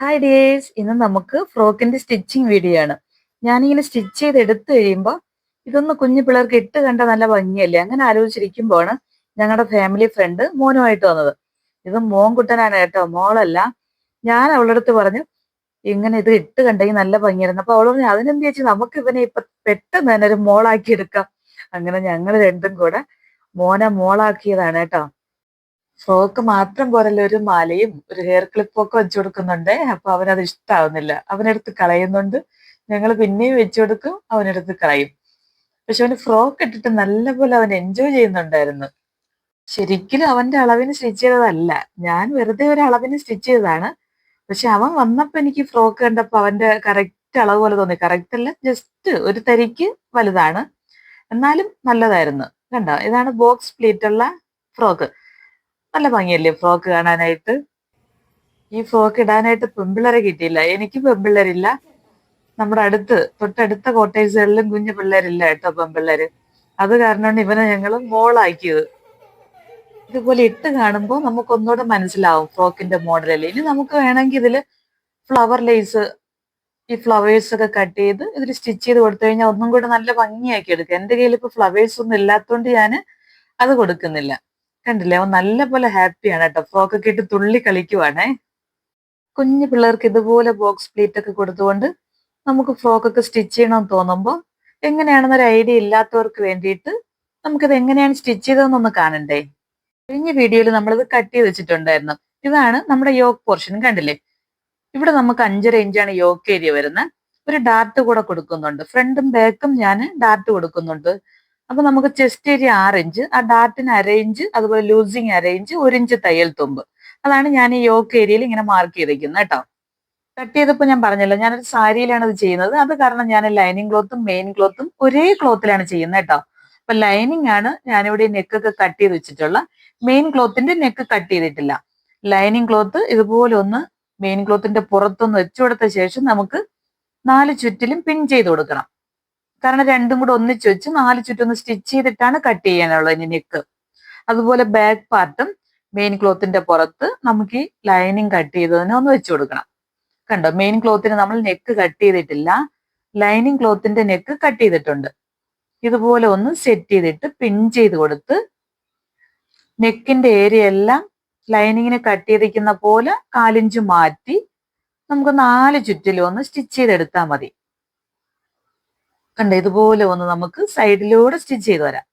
Hi dears, ഇന്ന് നമുക്ക് ഫ്രോക്കിന്റെ stitching video ആണ്. ഞാനിങ്ങനെ സ്റ്റിച്ച് ചെയ്ത് എടുത്തു കഴിയുമ്പോൾ ഇതൊന്ന് കുഞ്ഞു പിള്ളേർക്ക് ഇട്ട് കണ്ട നല്ല ഭംഗിയല്ലേ, അങ്ങനെ ആലോചിച്ചിരിക്കുമ്പോഴാണ് ഞങ്ങളുടെ ഫാമിലി ഫ്രണ്ട് മോനുമായിട്ട് വന്നത്. ഇത് മോൻകുട്ടനാണ് കേട്ടോ, മോളല്ല. ഞാൻ അവളുടെ അടുത്ത് പറഞ്ഞു ഇങ്ങനെ ഇത് ഇട്ട് കണ്ടെങ്കിൽ നല്ല ഭംഗിയായിരുന്നു. അപ്പൊ അവൾ പറഞ്ഞു അതിനെന്ത് ചേച്ചി, നമുക്ക് ഇവനെ ഇപ്പൊ പെട്ടെന്ന് തന്നെ ഒരു മോളാക്കി എടുക്കാം. അങ്ങനെ ഞങ്ങൾ രണ്ടും കൂടെ മോനെ മോളാക്കിയതാണ് കേട്ടോ. ഫ്രോക്ക് മാത്രം പോരല്ലോ, ഒരു മാലയും ഒരു ഹെയർ ക്ലിപ്പും ഒക്കെ വെച്ചു കൊടുക്കുന്നുണ്ട്. അപ്പൊ അവനത് ഇഷ്ടാവുന്നില്ല, അവനെടുത്ത് കളയുന്നുണ്ട്. ഞങ്ങൾ പിന്നെയും വെച്ചു കൊടുക്കും, അവനെടുത്ത് കളയും. പക്ഷെ അവന് ഫ്രോക്ക് ഇട്ടിട്ട് നല്ലപോലെ അവൻ എൻജോയ് ചെയ്യുന്നുണ്ടായിരുന്നു. ശരിക്കും അവന്റെ അളവിന് സ്റ്റിച്ച് ചെയ്തതല്ല, ഞാൻ വെറുതെ ഒരു അളവിന് സ്റ്റിച്ച് ചെയ്തതാണ്. പക്ഷെ അവൻ വന്നപ്പോ എനിക്ക് ഫ്രോക്ക് കണ്ടപ്പോ അവന്റെ കറക്റ്റ് അളവ് പോലെ തോന്നി. കറക്റ്റ് അല്ല, ജസ്റ്റ് ഒരു തരിക്ക് വലുതാണ്, എന്നാലും നല്ലതായിരുന്നു. കണ്ടോ, ഇതാണ് ബോക്സ് പ്ലീറ്റ് ഉള്ള ഫ്രോക്ക്. നല്ല ഭംഗിയല്ലേ ഫ്രോക്ക് കാണാനായിട്ട്. ഈ ഫ്രോക്ക് ഇടാനായിട്ട് പെമ്പിള്ളേരെ കിട്ടിയില്ല, എനിക്ക് പെമ്പിള്ളേരില്ല. നമ്മുടെ തൊട്ടടുത്ത കോട്ടേഴ്സുകളിലും കുഞ്ഞു പിള്ളേരില്ല കേട്ടോ, പെമ്പിള്ളേര്. അത് കാരണമാണ് ഇവനെ ഞങ്ങൾ മോളാക്കിയത്. ഇതുപോലെ ഇട്ട് കാണുമ്പോൾ നമുക്ക് ഒന്നുകൂടെ മനസ്സിലാവും ഫ്രോക്കിന്റെ മോഡലല്ലേ. ഇനി നമുക്ക് വേണമെങ്കിൽ ഇതില് ഫ്ലവർ ലേസ്, ഈ ഫ്ലവേഴ്സ് ഒക്കെ കട്ട് ചെയ്ത് ഇതിൽ സ്റ്റിച്ച് ചെയ്ത് കൊടുത്തു കഴിഞ്ഞാൽ ഒന്നും കൂടെ നല്ല ഭംഗിയാക്കി എടുക്കുക. എന്റെ കയ്യിൽ ഇപ്പൊ ഫ്ലവേഴ്സ് ഒന്നും ഇല്ലാത്തതുകൊണ്ട് ഞാൻ അത് കൊടുക്കുന്നില്ല. കണ്ടില്ലേ, അവൻ നല്ല പോലെ ഹാപ്പിയാണ് കേട്ടോ, ഫ്രോക്ക് ഒക്കെ ഇട്ട് തുള്ളി കളിക്കുവാണേ. കുഞ്ഞു പിള്ളേർക്ക് ഇതുപോലെ ബോക്സ് പ്ലീറ്റ് ഒക്കെ കൊടുത്തുകൊണ്ട് നമുക്ക് ഫ്രോക്ക് ഒക്കെ സ്റ്റിച്ച് ചെയ്യണമെന്ന് തോന്നുമ്പോൾ എങ്ങനെയാണെന്നൊരു ഐഡിയ ഇല്ലാത്തവർക്ക് വേണ്ടിയിട്ട് നമുക്കിത് എങ്ങനെയാണ് സ്റ്റിച്ച് ചെയ്തതെന്നൊന്ന് കാണണ്ടേ. കഴിഞ്ഞ വീഡിയോയിൽ നമ്മളിത് കട്ട് ചെയ്ത് വെച്ചിട്ടുണ്ടായിരുന്നു. ഇതാണ് നമ്മുടെ യോക്ക് പോർഷൻ, കണ്ടില്ലേ. ഇവിടെ നമുക്ക് 5.5 ഇഞ്ചാണ് യോക്ക് ഏരിയ വരുന്നത്. ഒരു ഡാർട്ട് കൂടെ കൊടുക്കുന്നുണ്ട്, ഫ്രണ്ടും ബാക്കും ഞാൻ ഡാർട്ട് കൊടുക്കുന്നുണ്ട്. അപ്പൊ നമുക്ക് ചെസ്റ്റ് ഏരിയ 6 ഇഞ്ച്, ആ ഡാർട്ടിന് 1/2 ഇഞ്ച്, അതുപോലെ ലൂസിങ് 1/2 ഇഞ്ച്, 1 ഇഞ്ച് തയ്യൽ തുമ്പ്. അതാണ് ഞാൻ ഈ യോക്ക് ഏരിയയിൽ ഇങ്ങനെ മാർക്ക് ചെയ്തിരിക്കുന്നത് കേട്ടോ. കട്ട് ചെയ്തപ്പോൾ ഞാൻ പറഞ്ഞല്ലോ, ഞാനൊരു സാരിയിലാണ് ഇത് ചെയ്യുന്നത്. അത് കാരണം ഞാൻ ലൈനിങ് ക്ലോത്തും മെയിൻ ക്ലോത്തും ഒരേ ക്ലോത്തിലാണ് ചെയ്യുന്നത് കേട്ടോ. അപ്പൊ ലൈനിങ് ആണ് ഞാനിവിടെ നെക്കൊക്കെ കട്ട് ചെയ്ത് വെച്ചിട്ടുള്ള. മെയിൻ ക്ലോത്തിന്റെ നെക്ക് കട്ട് ചെയ്തിട്ടില്ല. ലൈനിങ് ക്ലോത്ത് ഇതുപോലെ ഒന്ന് മെയിൻ ക്ലോത്തിന്റെ പുറത്തൊന്ന് വെച്ചു കൊടുത്ത ശേഷം നമുക്ക് 4 ചുറ്റിലും പിൻ ചെയ്ത് കൊടുക്കണം. കാരണം രണ്ടും കൂടെ ഒന്നിച്ച് വെച്ച് 4 ചുറ്റൊന്ന് സ്റ്റിച്ച് ചെയ്തിട്ടാണ് കട്ട് ചെയ്യാനുള്ളത് ഇനി നെക്ക്. അതുപോലെ ബാക്ക് പാർട്ടും മെയിൻ ക്ലോത്തിന്റെ പുറത്ത് നമുക്ക് ഈ ലൈനിങ് കട്ട് ചെയ്തതിനെ ഒന്ന് വെച്ചു കൊടുക്കണം. കണ്ടോ, മെയിൻ ക്ലോത്തിന് നമ്മൾ നെക്ക് കട്ട് ചെയ്തിട്ടില്ല, ലൈനിങ് ക്ലോത്തിന്റെ നെക്ക് കട്ട് ചെയ്തിട്ടുണ്ട്. ഇതുപോലെ ഒന്ന് സെറ്റ് ചെയ്തിട്ട് പിൻ ചെയ്ത് കൊടുത്ത് നെക്കിന്റെ ഏരിയ എല്ലാം ലൈനിങ്ങിനെ കട്ട് ചെയ്തിരിക്കുന്ന പോലെ 4 ഇഞ്ച് മാറ്റി നമുക്ക് 4 ചുറ്റിലും ഒന്ന് സ്റ്റിച്ച് ചെയ്തെടുത്താൽ മതി. കണ്ടോ, ഇതുപോലെ ഒന്ന് നമുക്ക് സൈഡിലൂടെ സ്റ്റിച്ച് ചെയ്ത് വരാം.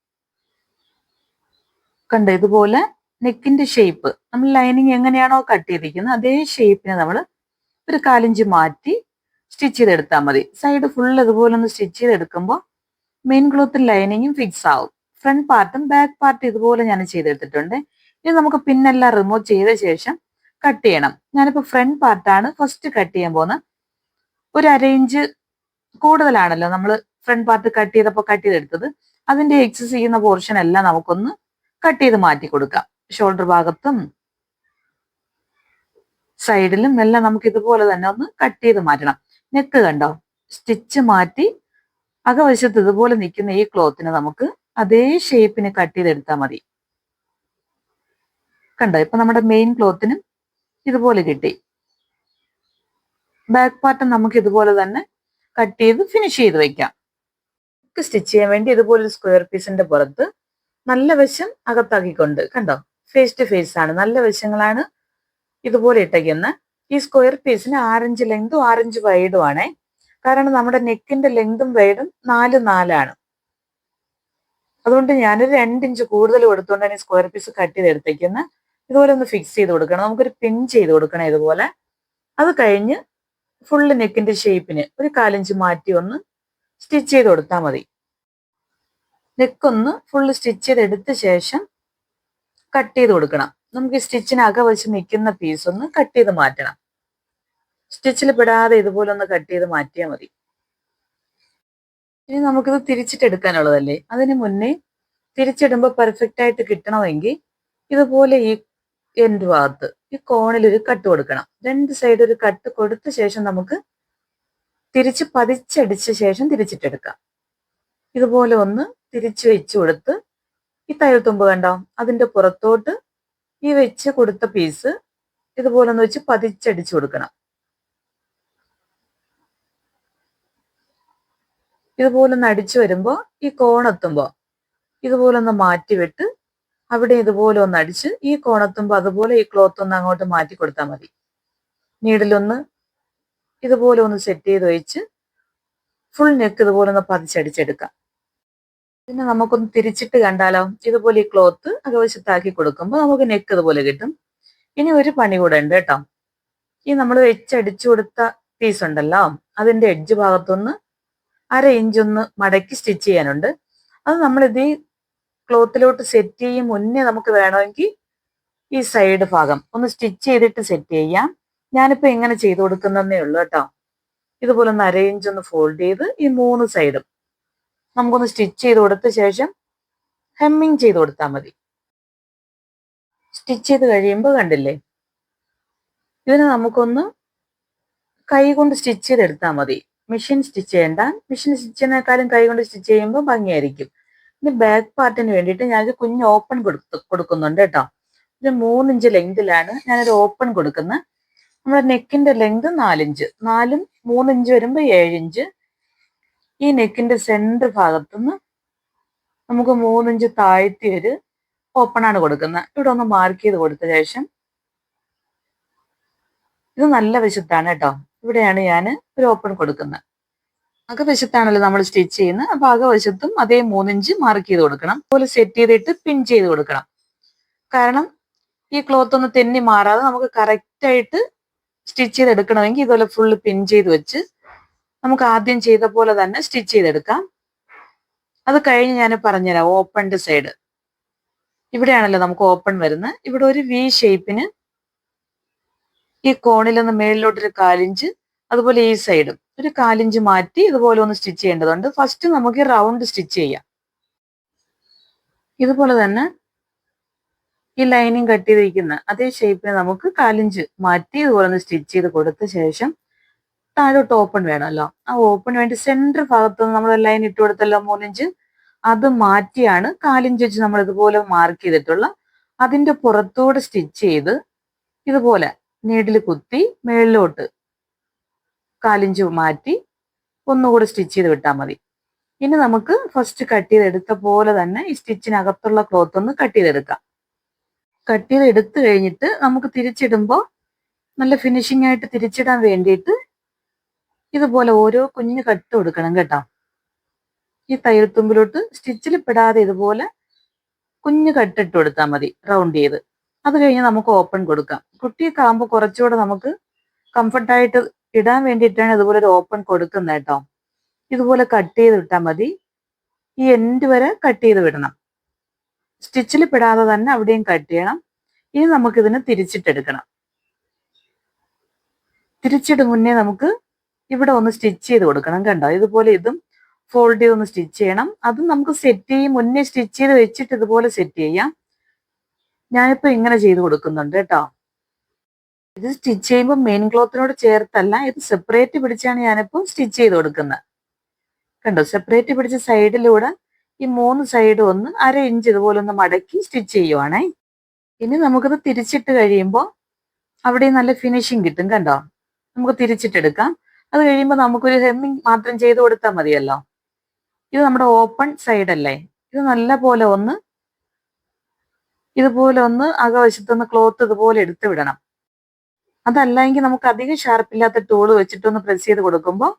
കണ്ടോ, ഇതുപോലെ നെക്കിന്റെ ഷേപ്പ് നമ്മൾ ലൈനിങ് എങ്ങനെയാണോ കട്ട് ചെയ്തിരിക്കുന്നത് അതേ ഷേപ്പിന് നമ്മൾ ഒരു 4 ഇഞ്ച് മാറ്റി സ്റ്റിച്ച് ചെയ്തെടുത്താൽ മതി. സൈഡ് ഫുൾ ഇതുപോലെ ഒന്ന് സ്റ്റിച്ച് ചെയ്തെടുക്കുമ്പോൾ മെയിൻ ക്ലോത്തും ലൈനിങ്ങും ഫിക്സ് ആവും. ഫ്രണ്ട് പാർട്ടും ബാക്ക് പാർട്ടും ഇതുപോലെ ഞാൻ ചെയ്തെടുത്തിട്ടുണ്ട്. ഇനി നമുക്ക് പിന്നെല്ലാം റിമൂവ് ചെയ്ത ശേഷം കട്ട് ചെയ്യണം. ഞാനിപ്പോൾ ഫ്രണ്ട് പാർട്ടാണ് ഫസ്റ്റ് കട്ട് ചെയ്യാൻ പോകുന്നത്. ഒരു 1/2 ഇഞ്ച് കൂടുതലാണല്ലോ നമ്മൾ ഫ്രണ്ട് പാർട്ട് കട്ട് ചെയ്തെടുത്തത്. അതിന്റെ എക്സസ് ചെയ്യുന്ന പോർഷൻ എല്ലാം നമുക്കൊന്ന് കട്ട് ചെയ്ത് മാറ്റി കൊടുക്കാം. ഷോൾഡർ ഭാഗത്തും സൈഡിലും എല്ലാം നമുക്ക് ഇതുപോലെ തന്നെ ഒന്ന് കട്ട് ചെയ്ത് മാറ്റണം. നെക്ക് കണ്ടോ, സ്റ്റിച്ച് മാറ്റി അകവശത്ത് ഇതുപോലെ നിൽക്കുന്ന ഈ ക്ലോത്തിന് നമുക്ക് അതേ ഷേപ്പിന് കട്ട് ചെയ്തെടുത്താൽ മതി. കണ്ടോ, ഇപ്പൊ നമ്മുടെ മെയിൻ ക്ലോത്തിനും ഇതുപോലെ കിട്ടി. ബാക്ക് പാർട്ട് നമുക്ക് ഇതുപോലെ തന്നെ കട്ട് ചെയ്ത് ഫിനിഷ് ചെയ്ത് വെക്കാം. സ്റ്റിച്ച് ചെയ്യാൻ വേണ്ടി ഇതുപോലെ ഒരു സ്ക്വയർ പീസിന്റെ പുറത്ത് നല്ല വശം അകത്താക്കിക്കൊണ്ട്, കണ്ടോ, ഫേസ് ടു ഫേസ് ആണ്, നല്ല വശങ്ങളാണ് ഇതുപോലെ ഇട്ടേക്കുന്നത്. ഈ സ്ക്വയർ പീസിന് 6 ഇഞ്ച് ലെങ്തും 6 ഇഞ്ച് വൈഡും ആണേ. കാരണം നമ്മുടെ നെക്കിന്റെ ലെങ്തും വൈഡും 4 ആണ്. അതുകൊണ്ട് ഞാനൊരു 2 ഇഞ്ച് കൂടുതൽ കൊടുത്തുകൊണ്ടാണ് ഈ സ്ക്വയർ പീസ് കട്ട് ചെയ്ത് എടുത്തേക്കുന്നത്. ഇതുപോലെ ഒന്ന് ഫിക്സ് ചെയ്ത് കൊടുക്കണം, നമുക്കൊരു പിൻ ചെയ്ത് കൊടുക്കണം ഇതുപോലെ. അത് കഴിഞ്ഞ് ഫുള്ള് നെക്കിന്റെ ഷേപ്പിന് ഒരു 4 ഇഞ്ച് മാറ്റി ഒന്ന് സ്റ്റിച്ച് ചെയ്ത് കൊടുത്താൽ മതി. നെക്കൊന്ന് ഫുള്ള് സ്റ്റിച്ച് ചെയ്ത് എടുത്ത ശേഷം കട്ട് ചെയ്ത് കൊടുക്കണം. നമുക്ക് ഈ സ്റ്റിച്ചിന് അകവശം നിൽക്കുന്ന പീസ് ഒന്ന് കട്ട് ചെയ്ത് മാറ്റണം. സ്റ്റിച്ചിൽ പെടാതെ ഇതുപോലെ ഒന്ന് കട്ട് ചെയ്ത് മാറ്റിയാൽ മതി. ഇനി നമുക്കിത് തിരിച്ചിട്ടെടുക്കാനുള്ളതല്ലേ. അതിന് മുന്നേ തിരിച്ചിടുമ്പോൾ പെർഫെക്റ്റ് ആയിട്ട് കിട്ടണമെങ്കിൽ ഇതുപോലെ ഈ എൻഡ് ഭാഗത്ത് ഈ കോണിൽ ഒരു കട്ട് കൊടുക്കണം. 2 സൈഡ് ഒരു കട്ട് കൊടുത്ത ശേഷം നമുക്ക് തിരിച്ച് പതിച്ചടിച്ച ശേഷം തിരിച്ചിട്ടെടുക്കാം. ഇതുപോലെ ഒന്ന് തിരിച്ചു വെച്ച് കൊടുത്ത് ഈ തയ്യൽ തുമ്പ് കണ്ടോ, അതിന്റെ പുറത്തോട്ട് ഈ വെച്ച് കൊടുത്ത പീസ് ഇതുപോലെ ഒന്ന് വെച്ച് പതിച്ചടിച്ചു കൊടുക്കണം. ഇതുപോലെ ഒന്ന് അടിച്ചു വരുമ്പോൾ ഈ കോണെത്തുമ്പോൾ ഇതുപോലെ ഒന്ന് മാറ്റി വിട്ട് അവിടെ ഇതുപോലെ ഒന്ന് അടിച്ച് ഈ കോണെത്തുമ്പോൾ അതുപോലെ ഈ ക്ലോത്ത് ഒന്ന് അങ്ങോട്ട് മാറ്റി കൊടുത്താൽ മതി. നീഡിലൊന്ന് ഇതുപോലെ ഒന്ന് സെറ്റ് ചെയ്ത് വെച്ച് ഫുൾ നെക്ക് ഇതുപോലെ ഒന്ന് പതിച്ചടിച്ചെടുക്കാം. പിന്നെ നമുക്കൊന്ന് തിരിച്ചിട്ട് കണ്ടാലോ, ഇതുപോലെ ഈ ക്ലോത്ത് അകവശത്താക്കി കൊടുക്കുമ്പോൾ നമുക്ക് നെക്ക് ഇതുപോലെ കിട്ടും. ഇനി ഒരു പണി കൂടെ ഉണ്ട് കേട്ടോ. ഈ നമ്മൾ വെച്ചടിച്ചു കൊടുത്ത പീസ് ഉണ്ടല്ലോ, അതിന്റെ എഡ്ജ് ഭാഗത്തൊന്ന് 1/2 ഇഞ്ച് ഒന്ന് മടക്കി സ്റ്റിച്ച് ചെയ്യാനുണ്ട്. അത് നമ്മളിത് ഈ ക്ലോത്തിലോട്ട് സെറ്റ് ചെയ്യും മുന്നേ നമുക്ക് വേണമെങ്കിൽ ഈ സൈഡ് ഭാഗം ഒന്ന് സ്റ്റിച്ച് ചെയ്തിട്ട് സെറ്റ് ചെയ്യാം. ഞാനിപ്പോ ഇങ്ങനെ ചെയ്ത് കൊടുക്കുന്നതേ ഉള്ളൂ കേട്ടോ. ഇതുപോലെ ഒന്ന് 1/2 ഇഞ്ച് ഒന്ന് ഫോൾഡ് ചെയ്ത് ഈ 3 സൈഡും നമുക്കൊന്ന് സ്റ്റിച്ച് ചെയ്ത് കൊടുത്ത ശേഷം ഹെമ്മിങ് ചെയ്ത് കൊടുത്താൽ മതി. സ്റ്റിച്ച് ചെയ്ത് കഴിയുമ്പോൾ കണ്ടില്ലേ, ഇതിന് നമുക്കൊന്ന് കൈ കൊണ്ട് സ്റ്റിച്ച് ചെയ്തെടുത്താൽ മതി. മെഷീൻ സ്റ്റിച്ച് ചെയ്യേണ്ട. മെഷീൻ സ്റ്റിച്ച് ചെയ്യുന്നതിനേക്കാളും കൈ കൊണ്ട് സ്റ്റിച്ച് ചെയ്യുമ്പോൾ ഭംഗിയായിരിക്കും. ഇനി ബാക്ക് പാർട്ടിന് വേണ്ടിയിട്ട് ഞാനൊരു കുഞ്ഞ് ഓപ്പൺ കൊടുക്കുന്നുണ്ട് കേട്ടോ. ഒരു 3 ഇഞ്ച് ലെങ്തിലാണ് ഞാനൊരു ഓപ്പൺ കൊടുക്കുന്നത്. നമ്മുടെ നെക്കിന്റെ ലെങ്ത് 4 ഇഞ്ച്, 4ഉം 3 ഇഞ്ച് വരുമ്പോൾ 7 ഇഞ്ച്. ഈ നെക്കിന്റെ സെന്റർ ഭാഗത്തുനിന്ന് നമുക്ക് 3 ഇഞ്ച് താഴ്ത്തി ഒരു ഓപ്പൺ ആണ് കൊടുക്കുന്നത്. ഇവിടെ ഒന്ന് മാർക്ക് ചെയ്ത് കൊടുത്ത ശേഷം, ഇത് നല്ല വശത്താണ് കേട്ടോ, ഇവിടെയാണ് ഞാൻ ഒരു ഓപ്പൺ കൊടുക്കുന്നത്. അകവശത്താണല്ലോ നമ്മൾ സ്റ്റിച്ച് ചെയ്യുന്നത്, അപ്പൊ അകവശത്തും അതേ 3 ഇഞ്ച് മാർക്ക് ചെയ്ത് കൊടുക്കണം. അതുപോലെ സെറ്റ് ചെയ്തിട്ട് പിൻ ചെയ്ത് കൊടുക്കണം. കാരണം ഈ ക്ലോത്ത് ഒന്ന് തെന്നി മാറാതെ നമുക്ക് കറക്റ്റ് ആയിട്ട് സ്റ്റിച്ച് ചെയ്തെടുക്കണമെങ്കിൽ ഇതുപോലെ ഫുള്ള് പിൻ ചെയ്ത് വെച്ച് നമുക്ക് ആദ്യം ചെയ്ത പോലെ തന്നെ സ്റ്റിച്ച് ചെയ്തെടുക്കാം. അത് കഴിഞ്ഞ് ഞാൻ പറഞ്ഞുതരാം. ഓപ്പണിന്റെ സൈഡ് ഇവിടെയാണല്ലോ നമുക്ക് ഓപ്പൺ വരുന്നത്. ഇവിടെ ഒരു വി ഷേപ്പിന് ഈ കോണിലൊന്ന് മേളിലോട്ടൊരു 1/4 ഇഞ്ച്, അതുപോലെ ഈ സൈഡും ഒരു 1/4 ഇഞ്ച് മാറ്റി ഇതുപോലെ ഒന്ന് സ്റ്റിച്ച് ചെയ്യേണ്ടതുണ്ട്. ഫസ്റ്റ് നമുക്ക് റൗണ്ട് സ്റ്റിച്ച് ചെയ്യാം. ഇതുപോലെ തന്നെ ഈ ലൈനിങ് കട്ട് ചെയ്തിരിക്കുന്ന അതേ ഷേപ്പിന് നമുക്ക് 1/4 ഇഞ്ച് മാറ്റി ഇതുപോലെ ഒന്ന് സ്റ്റിച്ച് ചെയ്ത് കൊടുത്ത ശേഷം താഴോട്ട് ഓപ്പൺ വേണമല്ലോ. ആ ഓപ്പൺ വേണ്ടി സെന്റർ ഭാഗത്ത് നിന്ന് നമ്മൾ ലൈൻ ഇട്ട് കൊടുത്തല്ലോ 3 ഇഞ്ച്, അത് മാറ്റിയാണ് 1/4 ഇഞ്ച് വെച്ച് നമ്മൾ ഇതുപോലെ മാർക്ക് ചെയ്തിട്ടുള്ള അതിന്റെ പുറത്തൂടെ സ്റ്റിച്ച് ചെയ്ത് ഇതുപോലെ നീഡിൽ കുത്തി മേളിലോട്ട് 1/4 ഇഞ്ച് മാറ്റി ഒന്നുകൂടെ സ്റ്റിച്ച് ചെയ്ത് വിട്ടാൽ മതി. ഇനി നമുക്ക് ഫസ്റ്റ് കട്ട് ചെയ്തെടുത്ത പോലെ തന്നെ ഈ സ്റ്റിച്ചിനകത്തുള്ള ക്ലോത്ത് ഒന്ന് കട്ട് ചെയ്തെടുക്കാം. കട്ട് ചെയ്ത് എടുത്തു കഴിഞ്ഞിട്ട് നമുക്ക് തിരിച്ചിടുമ്പോൾ നല്ല ഫിനിഷിംഗ് ആയിട്ട് തിരിച്ചിടാൻ വേണ്ടിയിട്ട് ഇതുപോലെ ഓരോ കുഞ്ഞു കട്ട് കൊടുക്കണം കേട്ടോ. ഈ തയ്യൽത്തുമ്പിലോട്ട് സ്റ്റിച്ചിൽ പെടാതെ ഇതുപോലെ കുഞ്ഞു കട്ടിട്ട് കൊടുത്താൽ മതി റൗണ്ട് ചെയ്ത്. അത് കഴിഞ്ഞ് നമുക്ക് ഓപ്പൺ കൊടുക്കാം. കുട്ടിയൊക്കെ ആകുമ്പോൾ കുറച്ചുകൂടെ നമുക്ക് കംഫർട്ടായിട്ട് ഇടാൻ വേണ്ടിയിട്ടാണ് ഇതുപോലെ ഒരു ഓപ്പൺ കൊടുക്കുന്നത് കേട്ടോ. ഇതുപോലെ കട്ട് ചെയ്ത് വിട്ടാൽ മതി. ഈ എൻഡ് വരെ കട്ട് ചെയ്ത് വിടണം. സ്റ്റിച്ചിൽ പെടാതെ തന്നെ അവിടെയും കട്ട് ചെയ്യണം. ഇനി നമുക്കിതിന് തിരിച്ചിട്ടെടുക്കണം. തിരിച്ചിട്ട് മുന്നേ നമുക്ക് ഇവിടെ ഒന്ന് സ്റ്റിച്ച് ചെയ്ത് കൊടുക്കണം കണ്ടോ. ഇതുപോലെ ഇതും ഫോൾഡ് ചെയ്ത് ഒന്ന് സ്റ്റിച്ച് ചെയ്യണം. അതും നമുക്ക് സെറ്റ് ചെയ്യും മുന്നേ സ്റ്റിച്ച് ചെയ്ത് വെച്ചിട്ട് ഇതുപോലെ സെറ്റ് ചെയ്യാം. ഞാനിപ്പോ ഇങ്ങനെ ചെയ്ത് കൊടുക്കുന്നുണ്ട് കേട്ടോ. ഇത് സ്റ്റിച്ച് ചെയ്യുമ്പോൾ മെയിൻ ക്ലോത്തിനോട് ചേർത്തല്ല, ഇത് സെപ്പറേറ്റ് പിടിച്ചാണ് ഞാനിപ്പോൾ സ്റ്റിച്ച് ചെയ്ത് കൊടുക്കുന്നത്. കണ്ടോ, സെപ്പറേറ്റ് പിടിച്ച സൈഡിലൂടെ ഈ 3 സൈഡും ഒന്ന് 1/2 ഇഞ്ച് ഇതുപോലെ ഒന്ന് മടക്കി സ്റ്റിച്ച് ചെയ്യുവാണേ. ഇനി നമുക്കിത് തിരിച്ചിട്ട് കഴിയുമ്പോൾ അവിടെ നല്ല ഫിനിഷിങ് കിട്ടും കണ്ടോ. നമുക്ക് തിരിച്ചിട്ടെടുക്കാം. അത് കഴിയുമ്പോൾ നമുക്കൊരു ഹെമ്മിങ് മാത്രം ചെയ്ത് കൊടുത്താൽ മതിയല്ലോ. ഇത് നമ്മുടെ ഓപ്പൺ സൈഡ് അല്ലേ, ഇത് നല്ല പോലെ ഒന്ന് ഇതുപോലെ ഒന്ന് അകവശത്തുനിന്ന് ക്ലോത്ത് ഇതുപോലെ എടുത്ത് വിടണം. അതല്ലെങ്കിൽ നമുക്ക് അധികം ഷാർപ്പില്ലാത്ത ടൂള് വെച്ചിട്ടൊന്ന് പ്രസ് ചെയ്ത് കൊടുക്കുമ്പോൾ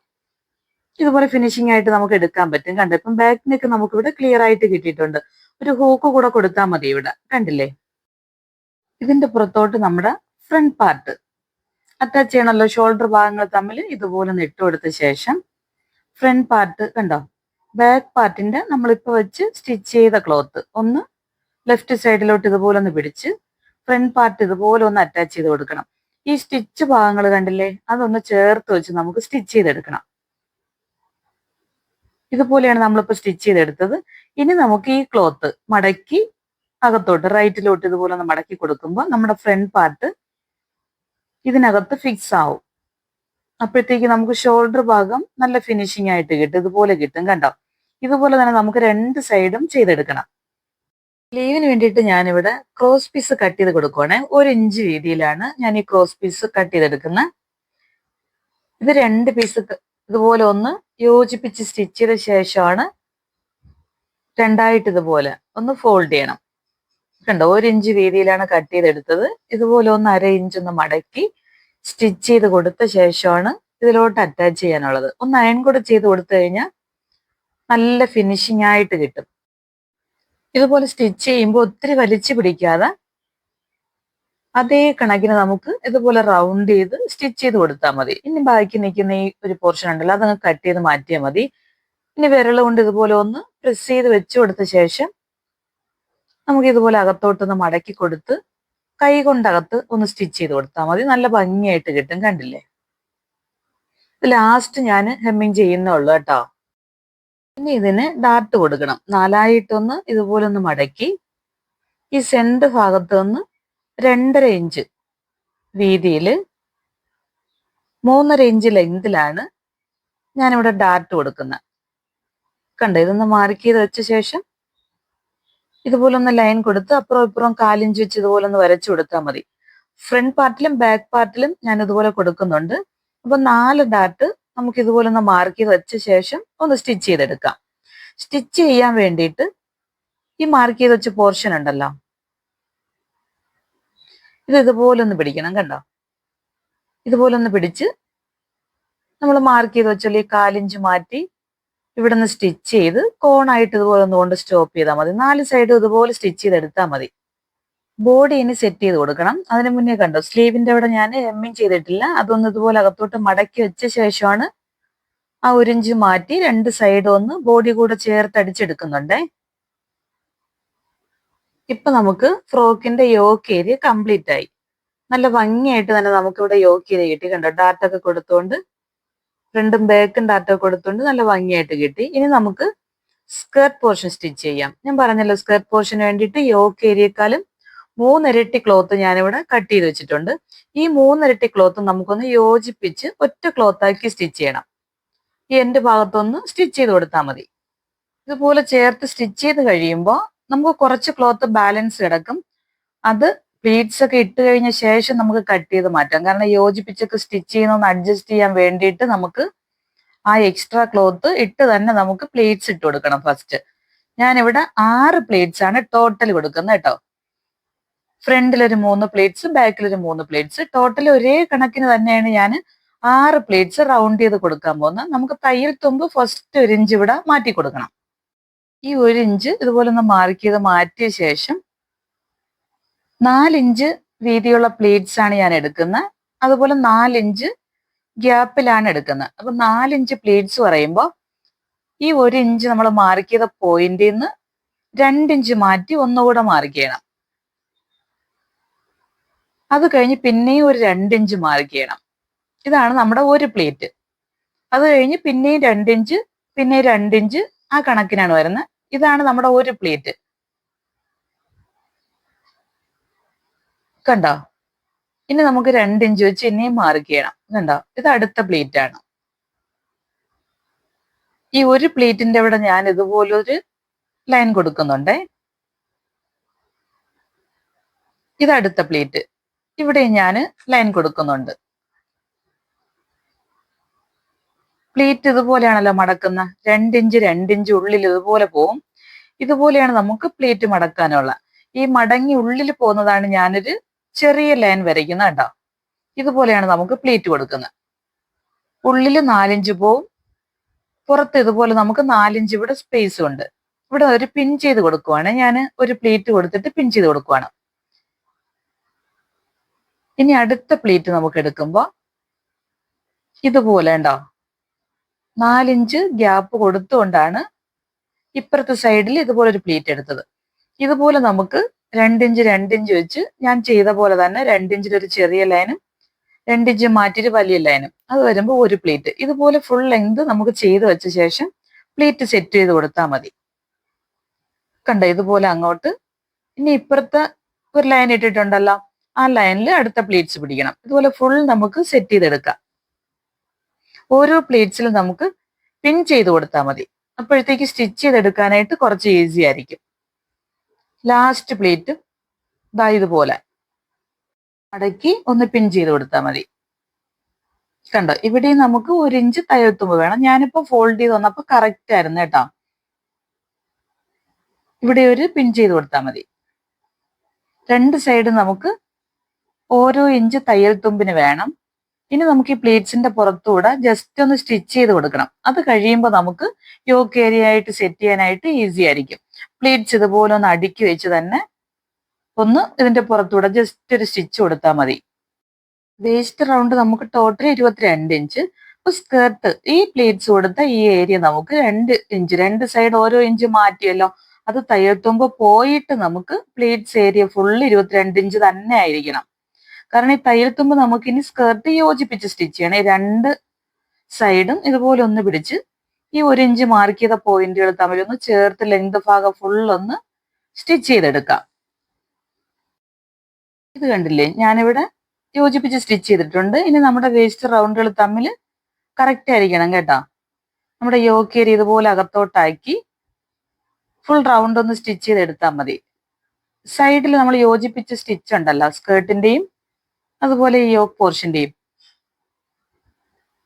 ഇതുപോലെ ഫിനിഷിംഗ് ആയിട്ട് നമുക്ക് എടുക്കാൻ പറ്റും. കണ്ടോ, ഇപ്പം ബാക്ക് നെക്ക് നമുക്ക് ഇവിടെ ക്ലിയർ ആയിട്ട് കിട്ടിയിട്ടുണ്ട്. ഒരു ഹൂക്ക് കൂടെ കൊടുത്താൽ മതി ഇവിടെ, കണ്ടില്ലേ. ഇതിന്റെ പുറത്തോട്ട് നമ്മുടെ ഫ്രണ്ട് പാർട്ട് അറ്റാച്ച് ചെയ്യണമല്ലോ. ഷോൾഡർ ഭാഗങ്ങൾ തമ്മിൽ ഇതുപോലെ ഇട്ട് കൊടുത്ത ശേഷം ഫ്രണ്ട് പാർട്ട് കണ്ടോ, ബാക്ക് പാർട്ടിന്റെ നമ്മളിപ്പോൾ വെച്ച് സ്റ്റിച്ച് ചെയ്ത ക്ലോത്ത് ഒന്ന് ലെഫ്റ്റ് സൈഡിലോട്ട് ഇതുപോലെ ഒന്ന് പിടിച്ച് ഫ്രണ്ട് പാർട്ട് ഇതുപോലെ ഒന്ന് അറ്റാച്ച് ചെയ്ത് കൊടുക്കണം. ഈ സ്റ്റിച്ച് ഭാഗങ്ങൾ കണ്ടില്ലേ, അതൊന്ന് ചേർത്ത് വെച്ച് നമുക്ക് സ്റ്റിച്ച് ചെയ്തെടുക്കണം. ഇതുപോലെയാണ് നമ്മളിപ്പോൾ സ്റ്റിച്ച് ചെയ്തെടുത്തത്. ഇനി നമുക്ക് ഈ ക്ലോത്ത് മടക്കി അകത്തോട്ട് റൈറ്റിലോട്ട് ഇതുപോലെ ഒന്ന് മടക്കി കൊടുക്കുമ്പോൾ നമ്മുടെ ഫ്രണ്ട് പാർട്ട് ഇതിനകത്ത് ഫിക്സ് ആവും. അപ്പോഴത്തേക്ക് നമുക്ക് ഷോൾഡർ ഭാഗം നല്ല ഫിനിഷിംഗ് ആയിട്ട് കിട്ടും. ഇതുപോലെ കിട്ടും കണ്ടോ. ഇതുപോലെ തന്നെ നമുക്ക് 2 സൈഡും ചെയ്തെടുക്കണം. സ്ലീവിന് വേണ്ടിയിട്ട് ഞാനിവിടെ ക്രോസ് പീസ് കട്ട് ചെയ്ത് കൊടുക്കുവാണേ. 1 ഇഞ്ച് വീതിയിലാണ് ഞാൻ ഈ ക്രോസ് പീസ് കട്ട് ചെയ്തെടുക്കുന്നത്. ഇത് 2 പീസ് ഇതുപോലെ ഒന്ന് യോജിപ്പിച്ച് സ്റ്റിച്ച് ചെയ്ത ശേഷമാണ് രണ്ടായിട്ട് ഇതുപോലെ ഒന്ന് ഫോൾഡ് ചെയ്യണം. കണ്ടോ, 1 ഇഞ്ച് വീതിയിലാണ് കട്ട് ചെയ്തെടുത്തത്. ഇതുപോലെ ഒന്ന് 1/2 ഇഞ്ച് ഒന്ന് മടക്കി സ്റ്റിച്ച് ചെയ്ത് കൊടുത്ത ശേഷമാണ് ഇതിലോട്ട് അറ്റാച്ച് ചെയ്യാനുള്ളത്. ഒന്ന് അയൺ കൂടെ ചെയ്ത് കൊടുത്തു കഴിഞ്ഞാൽ നല്ല ഫിനിഷിംഗ് ആയിട്ട് കിട്ടും. ഇതുപോലെ സ്റ്റിച്ച് ചെയ്യുമ്പോൾ ഒത്തിരി വലിച്ചു പിടിക്കാതെ അതേ കണക്കിന് നമുക്ക് ഇതുപോലെ റൗണ്ട് ചെയ്ത് സ്റ്റിച്ച് ചെയ്ത് കൊടുത്താൽ മതി. ഇനി ബാക്കി നിൽക്കുന്ന ഈ ഒരു പോർഷൻ ഉണ്ടല്ലോ, അതങ്ങ് കട്ട് ചെയ്ത് മാറ്റിയാൽ മതി. ഇനി വിരൽ കൊണ്ട് ഇതുപോലെ ഒന്ന് പ്രസ് ചെയ്ത് വെച്ചു കൊടുത്ത ശേഷം നമുക്ക് ഇതുപോലെ അകത്തോട്ടൊന്ന് മടക്കി കൊടുത്ത് കൈ കൊണ്ടകത്ത് ഒന്ന് സ്റ്റിച്ച് ചെയ്ത് കൊടുത്താൽ മതി. നല്ല ഭംഗിയായിട്ട് കിട്ടും. കണ്ടില്ലേ? ലാസ്റ്റ് ഞാൻ ഹെമ്മിങ് ചെയ്യുന്നുള്ളൂ കേട്ടോ. ഇനി ഇതിന് ഡാർട്ട് കൊടുക്കണം. 4ആയിട്ടൊന്ന് ഇതുപോലെ ഒന്ന് മടക്കി ഈ സെന്റർ ഭാഗത്ത് നിന്ന് 2.5 ഇഞ്ച് വീതിയിൽ 3.5 ഇഞ്ച് ലെങ്തിലാണ് ഞാനിവിടെ ഡാർട്ട് കൊടുക്കുന്നത്. കണ്ടോ? ഇതൊന്ന് മാർക്ക് ചെയ്ത് വെച്ച ശേഷം ഇതുപോലെ ഒന്ന് ലൈൻ കൊടുത്ത് അപ്പുറം ഇപ്പുറം 4 ഇഞ്ച് വെച്ച് ഇതുപോലെ ഒന്ന് വരച്ചു കൊടുത്താൽ മതി. ഫ്രണ്ട് പാർട്ടിലും ബാക്ക് പാർട്ടിലും ഞാൻ ഇതുപോലെ കൊടുക്കുന്നുണ്ട്. അപ്പൊ 4 ഡാർട്ട് നമുക്ക് ഇതുപോലെ ഒന്ന് മാർക്ക് ചെയ്ത് വെച്ച ശേഷം ഒന്ന് സ്റ്റിച്ച് ചെയ്തെടുക്കാം. സ്റ്റിച്ച് ചെയ്യാൻ വേണ്ടിയിട്ട് ഈ മാർക്ക് ചെയ്ത് വെച്ച പോർഷൻ ഉണ്ടല്ലോ, ഇത് ഇതുപോലെ ഒന്ന് പിടിക്കണം. കണ്ടോ? ഇതുപോലെ ഒന്ന് പിടിച്ച് നമ്മൾ മാർക്ക് ചെയ്ത് വെച്ചാൽ ഈ 4 ഇഞ്ച് മാറ്റി ഇവിടെ നിന്ന് സ്റ്റിച്ച് ചെയ്ത് കോണായിട്ട് ഇതുപോലെ ഒന്ന് കൊണ്ട് സ്റ്റോപ്പ് ചെയ്താൽ മതി. 4 സൈഡും ഇതുപോലെ സ്റ്റിച്ച് ചെയ്തെടുത്താൽ മതി. ബോഡി ഇനി സെറ്റ് ചെയ്ത് കൊടുക്കണം. അതിന് മുന്നേ കണ്ടോ, സ്ലീവിന്റെ അവിടെ ഞാൻ ഹെമ്മിങ് ചെയ്തിട്ടില്ല. അതൊന്ന് ഇതുപോലെ അകത്തോട്ട് മടക്കി വെച്ച ശേഷമാണ് ആ 1 ഇഞ്ച് മാറ്റി 2 സൈഡും ഒന്ന് ബോഡി കൂടെ ചേർത്ത് അടിച്ചെടുക്കുന്നുണ്ടേ. ഇപ്പൊ നമുക്ക് ഫ്രോക്കിന്റെ യോക്ക് ഏരിയ കംപ്ലീറ്റ് ആയി. നല്ല ഭംഗിയായിട്ട് തന്നെ നമുക്കിവിടെ യോക്ക് ഏരിയ കിട്ടി. കണ്ടോ? ഡാർട്ടൊക്കെ കൊടുത്തുകൊണ്ട് ഫ്രണ്ടും ബാക്കും ഡാർട്ടൊക്കെ കൊടുത്തുകൊണ്ട് നല്ല ഭംഗിയായിട്ട് കിട്ടി. ഇനി നമുക്ക് സ്കേർട്ട് പോർഷൻ സ്റ്റിച്ച് ചെയ്യാം. ഞാൻ പറഞ്ഞല്ലോ, സ്കേർട്ട് പോർഷന് വേണ്ടിയിട്ട് യോക്ക് ഏരിയക്കാളും 3 ഇരട്ടി ക്ലോത്ത് ഞാനിവിടെ കട്ട് ചെയ്ത് വെച്ചിട്ടുണ്ട്. ഈ 3 ഇരട്ടി ക്ലോത്ത് നമുക്കൊന്ന് യോജിപ്പിച്ച് ഒറ്റ ക്ലോത്ത് ആക്കി സ്റ്റിച്ച് ചെയ്യണം. ഈ എൻഡ് ഭാഗത്തൊന്ന് സ്റ്റിച്ച് ചെയ്ത് കൊടുത്താൽ മതി. ഇതുപോലെ ചേർത്ത് സ്റ്റിച്ച് ചെയ്ത് കഴിയുമ്പോൾ നമുക്ക് കുറച്ച് ക്ലോത്ത് ബാലൻസ് കിടക്കും. അത് പ്ലീറ്റ്സ് ഒക്കെ ഇട്ട് കഴിഞ്ഞ ശേഷം നമുക്ക് കട്ട് ചെയ്ത് മാറ്റാം. കാരണം യോജിപ്പിച്ചൊക്കെ സ്റ്റിച്ച് ചെയ്യുന്ന അഡ്ജസ്റ്റ് ചെയ്യാൻ വേണ്ടിയിട്ട് നമുക്ക് ആ എക്സ്ട്രാ ക്ലോത്ത് ഇട്ട് തന്നെ നമുക്ക് പ്ലീറ്റ്സ് ഇട്ട് കൊടുക്കണം. ഫസ്റ്റ് ഞാനിവിടെ 6 പ്ലീറ്റ്സ് ആണ് ടോട്ടൽ കൊടുക്കുന്നത് കേട്ടോ. ഫ്രണ്ടിലൊരു 3 പ്ലേറ്റ്സ്, ബാക്കിലൊരു 3 പ്ലേറ്റ്സ്, ടോട്ടൽ ഒരേ കണക്കിന് തന്നെയാണ് ഞാൻ 6 പ്ലേറ്റ്സ് റൗണ്ട് ചെയ്ത് കൊടുക്കാൻ പോകുന്നത്. നമുക്ക് തയ്യൽ തുമ്പ് ഫസ്റ്റ് 1 ഇഞ്ച് ഇവിടെ മാറ്റി കൊടുക്കണം. ഈ 1 ഇഞ്ച് ഇതുപോലെ ഒന്ന് മാർക്ക് ചെയ്ത് മാറ്റിയ ശേഷം 4 ഇഞ്ച് വീതിയുള്ള പ്ലേറ്റ്സ് ആണ് ഞാൻ എടുക്കുന്നത്. അതുപോലെ 4 ഇഞ്ച് ഗ്യാപ്പിലാണ് എടുക്കുന്നത്. അപ്പൊ 4 ഇഞ്ച് പ്ലേറ്റ്സ് പറയുമ്പോൾ ഈ 1 ഇഞ്ച് നമ്മൾ മാർക്ക് ചെയ്ത പോയിന്റിൽ നിന്ന് 2 ഇഞ്ച് മാറ്റി ഒന്നുകൂടെ മാർക്ക് ചെയ്യണം. അത് കഴിഞ്ഞ് പിന്നെയും ഒരു 2 ഇഞ്ച് മാർക്ക് ചെയ്യണം. ഇതാണ് നമ്മുടെ ഒരു പ്ലേറ്റ്. അത് കഴിഞ്ഞ് പിന്നെയും 2 ഇഞ്ച്, പിന്നെ 2 ഇഞ്ച്, ആ കണക്കിനാണ് വരുന്നത്. ഇതാണ് നമ്മുടെ ഒരു പ്ലേറ്റ്. കണ്ടോ? ഇനി നമുക്ക് 2 ഇഞ്ച് വെച്ച് ഇനിയും മാർക്ക് ചെയ്യണം. കണ്ടോ? ഇത് അടുത്ത പ്ലേറ്റ് ആണ്. ഈ ഒരു പ്ലേറ്റിന്റെ അവിടെ ഞാൻ ഇതുപോലൊരു ലൈൻ കൊടുക്കുന്നുണ്ടേ. ഇത് അടുത്ത പ്ലേറ്റ്. ഇവിടെ ഞാൻ ലൈൻ കൊടുക്കുന്നുണ്ട്. പ്ലേറ്റ് ഇതുപോലെയാണല്ലോ മടക്കുന്ന. 2 ഇഞ്ച് 2 ഇഞ്ച് ഉള്ളിൽ ഇതുപോലെ പോവും. ഇതുപോലെയാണ് നമുക്ക് പ്ലേറ്റ് മടക്കാനുള്ള. ഈ മടങ്ങി ഉള്ളിൽ പോകുന്നതാണ് ഞാനൊരു ചെറിയ ലൈൻ വരയ്ക്കുന്നത് കേട്ടോ. ഇതുപോലെയാണ് നമുക്ക് പ്ലേറ്റ് കൊടുക്കുന്നത്. ഉള്ളിൽ 4 ഇഞ്ച് പോവും, പുറത്ത് ഇതുപോലെ നമുക്ക് 4 ഇഞ്ച് ഇവിടെ സ്പേസ് ഉണ്ട്. ഇവിടെ ഒരു പിൻ ചെയ്ത് കൊടുക്കുവാണ്. ഞാൻ ഒരു പ്ലേറ്റ് കൊടുത്തിട്ട് പിൻ ചെയ്ത് കൊടുക്കുവാണ്. ഇനി അടുത്ത പ്ലേറ്റ് നമുക്ക് എടുക്കുമ്പോൾ ഇതുപോലെ ഉണ്ടോ, 4 ഇഞ്ച് ഗ്യാപ്പ് കൊടുത്തുകൊണ്ടാണ് ഇപ്പുറത്തെ സൈഡിൽ ഇതുപോലെ ഒരു പ്ലേറ്റ് എടുത്തത്. ഇതുപോലെ നമുക്ക് 2 ഇഞ്ച് 2 ഇഞ്ച് വെച്ച് ഞാൻ ചെയ്ത പോലെ തന്നെ 2 ഇഞ്ചിൽ ഒരു ചെറിയ ലൈനും 2 ഇഞ്ച് മാറ്റിയിട്ട് വലിയ ലൈനും, അത് വരുമ്പോൾ ഒരു പ്ലേറ്റ്. ഇതുപോലെ ഫുൾ ലെങ്ത് നമുക്ക് ചെയ്ത് വെച്ച ശേഷം പ്ലേറ്റ് സെറ്റ് ചെയ്ത് കൊടുത്താൽ മതി. കണ്ടോ? ഇതുപോലെ അങ്ങോട്ട്. ഇനി ഇപ്പുറത്തെ ഒരു ലൈൻ ഇട്ടിട്ടുണ്ടല്ലോ, ആ ലൈനിൽ അടുത്ത പ്ലേറ്റ്സ് പിടിക്കണം. ഇതുപോലെ ഫുൾ നമുക്ക് സെറ്റ് ചെയ്തെടുക്കാം. ഓരോ പ്ലേറ്റ്സിലും നമുക്ക് പിൻ ചെയ്ത് കൊടുത്താൽ മതി. അപ്പോഴത്തേക്ക് സ്റ്റിച്ച് ചെയ്തെടുക്കാനായിട്ട് കുറച്ച് ഈസി ആയിരിക്കും. ലാസ്റ്റ് പ്ലേറ്റും ദാ ഇതുപോലെ മടക്കി ഒന്ന് പിൻ ചെയ്ത് കൊടുത്താൽ മതി. കണ്ടോ, ഇവിടെ നമുക്ക് 1 ഇഞ്ച് തയ്യൽ തുമ്പ് വേണം. ഞാനിപ്പോ ഫോൾഡ് ചെയ്ത് വന്നപ്പോ കറക്റ്റ് ആയിരുന്നു കേട്ടോ. ഇവിടെ ഒരു പിൻ ചെയ്ത് കൊടുത്താൽ മതി. രണ്ട് സൈഡ് നമുക്ക് ഓരോ ഇഞ്ച് തയ്യൽ തുമ്പിന് വേണം. ഇനി നമുക്ക് ഈ പ്ലീറ്റ്സിന്റെ പുറത്തൂടെ ജസ്റ്റ് ഒന്ന് സ്റ്റിച്ച് ചെയ്ത് കൊടുക്കണം. അത് കഴിയുമ്പോൾ നമുക്ക് യോക്ക് ഏരിയ ആയിട്ട് സെറ്റ് ചെയ്യാനായിട്ട് ഈസി ആയിരിക്കും. പ്ലീറ്റ്സ് ഇതുപോലെ ഒന്ന് അടുക്കി വെച്ച് തന്നെ ഒന്ന് ഇതിന്റെ പുറത്തൂടെ ജസ്റ്റ് ഒരു സ്റ്റിച്ച് കൊടുത്താൽ മതി. വേസ്റ്റ് റൗണ്ട് നമുക്ക് ടോട്ടൽ 22 ഇഞ്ച്. അപ്പൊ സ്കേർട്ട് ഈ പ്ലീറ്റ്സ് കൊടുത്ത ഈ ഏരിയ നമുക്ക് 2 ഇഞ്ച്, രണ്ട് സൈഡ് ഓരോ ഇഞ്ച് മാറ്റിയല്ലോ. അത് തയ്യൽ തുമ്പ് പോയിട്ട് നമുക്ക് പ്ലീറ്റ്സ് ഏരിയ ഫുള്ള് 22 ഇഞ്ച് തന്നെ ആയിരിക്കണം. കാരണം ഈ തയ്യൽ തുമ്പ് നമുക്ക് ഇനി സ്കേർട്ട് യോജിപ്പിച്ച് സ്റ്റിച്ച് ചെയ്യണം. ഈ രണ്ട് സൈഡും ഇതുപോലെ ഒന്ന് പിടിച്ച് ഈ 1 ഇഞ്ച് മാർക്ക് ചെയ്ത പോയിന്റുകൾ തമ്മിൽ ഒന്ന് ചേർത്ത് ലെങ്ത് ഭാഗം ഫുൾ ഒന്ന് സ്റ്റിച്ച് ചെയ്തെടുക്കാം. ഇത് കണ്ടില്ലേ, ഞാനിവിടെ യോജിപ്പിച്ച് സ്റ്റിച്ച് ചെയ്തിട്ടുണ്ട്. ഇനി നമ്മുടെ വേസ്റ്റ് റൗണ്ടുകൾ തമ്മിൽ കറക്റ്റ് ആയിരിക്കണം കേട്ടോ. നമ്മുടെ യോക്ക് ഏരിയ ഇതുപോലെ അകത്തോട്ടാക്കി ഫുൾ റൗണ്ട് ഒന്ന് സ്റ്റിച്ച് ചെയ്തെടുത്താൽ മതി. സൈഡിൽ നമ്മൾ യോജിപ്പിച്ച് സ്റ്റിച്ച് ഉണ്ടല്ലോ, സ്കേർട്ടിന്റെയും അതുപോലെ ഈ യോക്ക് പോർഷന്റെയും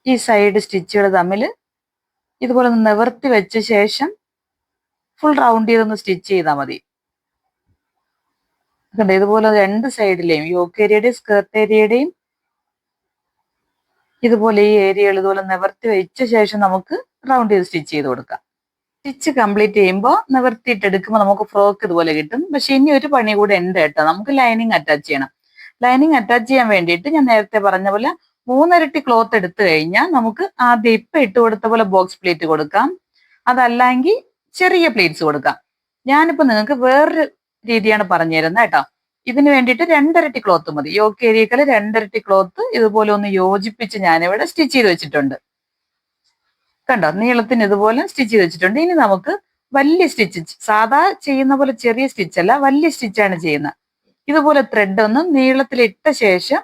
ഈ സൈഡ് സ്റ്റിച്ചുകൾ തമ്മിൽ ഇതുപോലെ ഒന്ന് നിവർത്തി വെച്ച ശേഷം ഫുൾ റൗണ്ട് ചെയ്തൊന്ന് സ്റ്റിച്ച് ചെയ്താൽ മതി. കണ്ടോ, ഇതുപോലെ രണ്ട് സൈഡിലെയും യോക്ക് ഏരിയയുടെയും സ്കേർട്ട് ഏരിയയുടെയും ഇതുപോലെ ഈ ഏരിയകൾ ഇതുപോലെ നിവർത്തി വെച്ച ശേഷം നമുക്ക് റൗണ്ട് ചെയ്ത് സ്റ്റിച്ച് ചെയ്ത് കൊടുക്കാം. സ്റ്റിച്ച് കംപ്ലീറ്റ് ചെയ്യുമ്പോൾ നിവർത്തിയിട്ട് എടുക്കുമ്പോൾ നമുക്ക് ഫ്രോക്ക് ഇതുപോലെ കിട്ടും. പക്ഷെ ഇനി ഒരു പണി കൂടെ ഉണ്ട് കേട്ടോ, നമുക്ക് ലൈനിങ് അറ്റാച്ച് ചെയ്യണം. ലൈനിങ് അറ്റാച്ച് ചെയ്യാൻ വേണ്ടിയിട്ട് ഞാൻ നേരത്തെ പറഞ്ഞ പോലെ 3 ഇരട്ടി ക്ലോത്ത് എടുത്തു കഴിഞ്ഞാൽ നമുക്ക് ആദ്യം ഇപ്പൊ ഇട്ട് കൊടുത്ത പോലെ ബോക്സ് പ്ലേറ്റ് കൊടുക്കാം, അതല്ലെങ്കിൽ ചെറിയ പ്ലേറ്റ്സ് കൊടുക്കാം. ഞാനിപ്പോ നിങ്ങൾക്ക് വേറൊരു രീതിയാണ് പറഞ്ഞു തരുന്നത് കേട്ടോ. ഇതിന് വേണ്ടിയിട്ട് 2 ഇരട്ടി ക്ലോത്ത് മതി. യോക്ക് ഏരിയക്കല് 2 ഇരട്ടി ക്ലോത്ത് ഇതുപോലെ ഒന്ന് യോജിപ്പിച്ച് ഞാനിവിടെ സ്റ്റിച്ച് ചെയ്ത് വെച്ചിട്ടുണ്ട്. കണ്ടോ, നീളത്തിന് ഇതുപോലെ സ്റ്റിച്ച് ചെയ്ത് വെച്ചിട്ടുണ്ട്. ഇനി നമുക്ക് വലിയ സ്റ്റിച്ച്, സാധാ ചെയ്യുന്ന പോലെ ചെറിയ സ്റ്റിച്ച് അല്ല, വലിയ സ്റ്റിച്ചാണ് ചെയ്യുന്നത്. ഇതുപോലെ ത്രെഡ് ഒന്ന് നീളത്തിലിട്ട ശേഷം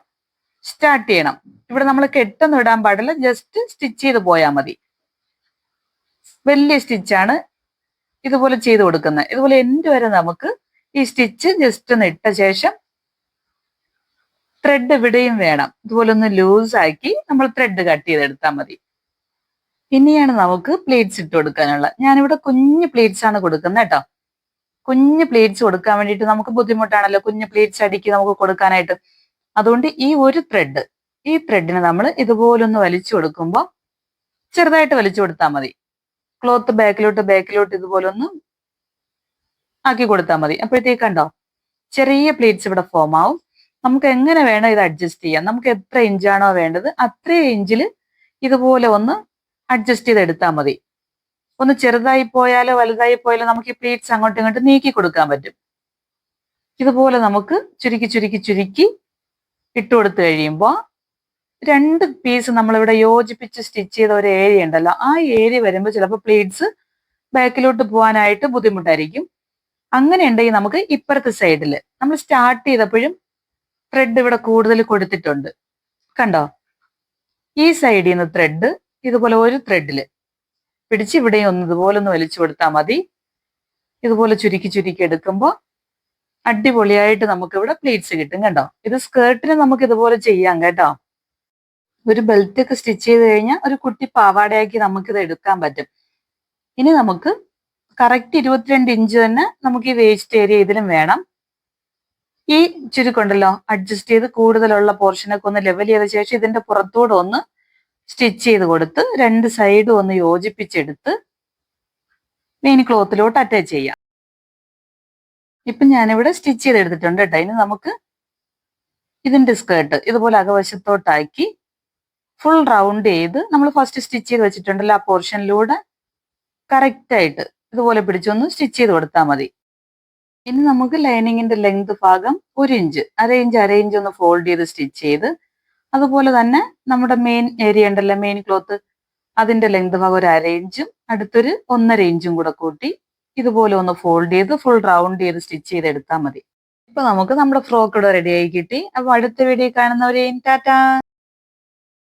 സ്റ്റാർട്ട് ചെയ്യണം. ഇവിടെ നമ്മൾ കെട്ടൊന്നും ഇടാൻ പാടില്ല, ജസ്റ്റ് സ്റ്റിച്ച് ചെയ്ത് പോയാൽ മതി. വലിയ സ്റ്റിച്ചാണ് ഇതുപോലെ ചെയ്ത് കൊടുക്കുന്നത്. ഇതുപോലെ എൻഡ് വരെ നമുക്ക് ഈ സ്റ്റിച്ച് ജസ്റ്റ് ഒന്ന് ഇട്ട ശേഷം ത്രെഡ് ഇവിടെയും വേണം. ഇതുപോലെ ഒന്ന് ലൂസ് ആക്കി നമ്മൾ ത്രെഡ് കട്ട് ചെയ്തെടുത്താൽ മതി. ഇനിയാണ് നമുക്ക് പ്ലേറ്റ്സ് ഇട്ട് കൊടുക്കാനുള്ള. ഞാനിവിടെ കുഞ്ഞു പ്ലേറ്റ്സ് ആണ് കൊടുക്കുന്നത് കേട്ടോ. കുഞ്ഞു പ്ലേറ്റ്സ് കൊടുക്കാൻ വേണ്ടിയിട്ട് നമുക്ക് ബുദ്ധിമുട്ടാണല്ലോ, കുഞ്ഞു പ്ലേറ്റ്സ് അടുക്കി നമുക്ക് കൊടുക്കാനായിട്ട്. അതുകൊണ്ട് ഈ ത്രെഡിന് നമ്മൾ ഇതുപോലെ ഒന്ന് വലിച്ചു കൊടുക്കുമ്പോൾ ചെറുതായിട്ട് വലിച്ചു കൊടുത്താൽ മതി. ക്ലോത്ത് ബാക്കിലോട്ട് ഇതുപോലെ ഒന്ന് ആക്കി കൊടുത്താൽ മതി. അപ്പോഴത്തേക്ക് കണ്ടോ, ചെറിയ പ്ലേറ്റ്സ് ഇവിടെ ഫോം ആവും. നമുക്ക് എങ്ങനെ വേണം ഇത് അഡ്ജസ്റ്റ് ചെയ്യാം. നമുക്ക് എത്ര ഇഞ്ചാണോ വേണ്ടത് അത്രയും ഇഞ്ചിൽ ഇതുപോലെ ഒന്ന് അഡ്ജസ്റ്റ് ചെയ്ത് എടുത്താൽ മതി. ഒന്ന് ചെറുതായി പോയാലോ വലുതായി പോയാലോ നമുക്ക് ഈ പ്ലേറ്റ്സ് അങ്ങോട്ടും ഇങ്ങോട്ടും നീക്കി കൊടുക്കാൻ പറ്റും. ഇതുപോലെ നമുക്ക് ചുരുക്കി ഇട്ട് കൊടുത്തു കഴിയുമ്പോൾ 2 പീസ് നമ്മളിവിടെ യോജിപ്പിച്ച് സ്റ്റിച്ച് ചെയ്ത ഒരു ഏരിയ ഉണ്ടല്ലോ, ആ ഏരിയ വരുമ്പോൾ ചിലപ്പോൾ പ്ലേറ്റ്സ് ബാക്കിലോട്ട് പോകാനായിട്ട് ബുദ്ധിമുട്ടായിരിക്കും. അങ്ങനെ ഉണ്ടെങ്കിൽ നമുക്ക് ഇപ്പുറത്തെ സൈഡിൽ നമ്മൾ സ്റ്റാർട്ട് ചെയ്തപ്പോഴും ത്രെഡ് ഇവിടെ കൂടുതൽ കൊടുത്തിട്ടുണ്ട്. കണ്ടോ, ഈ സൈഡിൽ നിന്ന് ത്രെഡ് ഇതുപോലെ ഒരു ത്രെഡിൽ പിടിച്ച് ഇവിടെയും ഒന്ന് ഇതുപോലെ ഒന്ന് വലിച്ചു കൊടുത്താൽ മതി. ഇതുപോലെ ചുരുക്കി എടുക്കുമ്പോൾ അടിപൊളിയായിട്ട് നമുക്ക് ഇവിടെ പ്ലേറ്റ്സ് കിട്ടും. കണ്ടോ, ഇത് സ്കേർട്ടിന് നമുക്ക് ഇതുപോലെ ചെയ്യാം കേട്ടോ. ഒരു ബെൽറ്റ് ഒക്കെ സ്റ്റിച്ച് ചെയ്ത് കഴിഞ്ഞാൽ ഒരു കുട്ടി പാവാടയാക്കി നമുക്കിത് എടുക്കാൻ പറ്റും. ഇനി നമുക്ക് കറക്റ്റ് 22 ഇഞ്ച് തന്നെ നമുക്ക് ഈ വേസ്റ്റ് ഏരിയ ഇതിലും വേണം. ഈ ചുരുക്കുണ്ടല്ലോ അഡ്ജസ്റ്റ് ചെയ്ത് കൂടുതലുള്ള പോർഷനൊക്കെ ഒന്ന് ലെവൽ ചെയ്ത ശേഷം ഇതിന്റെ പുറത്തൂടെ ഒന്ന് സ്റ്റിച്ച് ചെയ്ത് കൊടുത്ത് 2 സൈഡും ഒന്ന് യോജിപ്പിച്ചെടുത്ത് മെയിൻ ക്ലോത്തിലോട്ട് അറ്റാച്ച് ചെയ്യാം. ഇപ്പൊ ഞാനിവിടെ സ്റ്റിച്ച് ചെയ്ത് എടുത്തിട്ടുണ്ട് കേട്ടോ. ഇനി നമുക്ക് ഇതിന്റെ സ്കേർട്ട് ഇതുപോലെ അകവശത്തോട്ടാക്കി ഫുൾ റൗണ്ട് ചെയ്ത് നമ്മൾ ഫസ്റ്റ് സ്റ്റിച്ച് ചെയ്ത് വെച്ചിട്ടുണ്ടല്ലോ ആ പോർഷനിലൂടെ കറക്റ്റ് ആയിട്ട് ഇതുപോലെ പിടിച്ചൊന്ന് സ്റ്റിച്ച് ചെയ്ത് കൊടുത്താൽ മതി. ഇനി നമുക്ക് ലൈനിങ്ങിന്റെ ലെങ്ത് ഭാഗം 1 ഇഞ്ച്, അര ഇഞ്ച് ഒന്ന് ഫോൾഡ് ചെയ്ത് സ്റ്റിച്ച് ചെയ്ത്, അതുപോലെ തന്നെ നമ്മുടെ മെയിൻ ഏരിയ ഉണ്ടല്ലോ മെയിൻ ക്ലോത്ത്, അതിന്റെ ലെങ്ത് ഭാഗം ഒരു അര ഇഞ്ചും അടുത്തൊരു 1.5 ഇഞ്ചും കൂടെ കൂട്ടി ഇതുപോലെ ഒന്ന് ഫോൾഡ് ചെയ്ത് ഫുൾ റൗണ്ട് ചെയ്ത് സ്റ്റിച്ച് ചെയ്ത് എടുത്താൽ മതി. ഇപ്പൊ നമുക്ക് നമ്മുടെ ഫ്രോക്ക് ഇവിടെ റെഡി ആയി കിട്ടി. അപ്പൊ അടുത്ത വീഡിയോ കാണുന്നവരെയും ടാറ്റാ.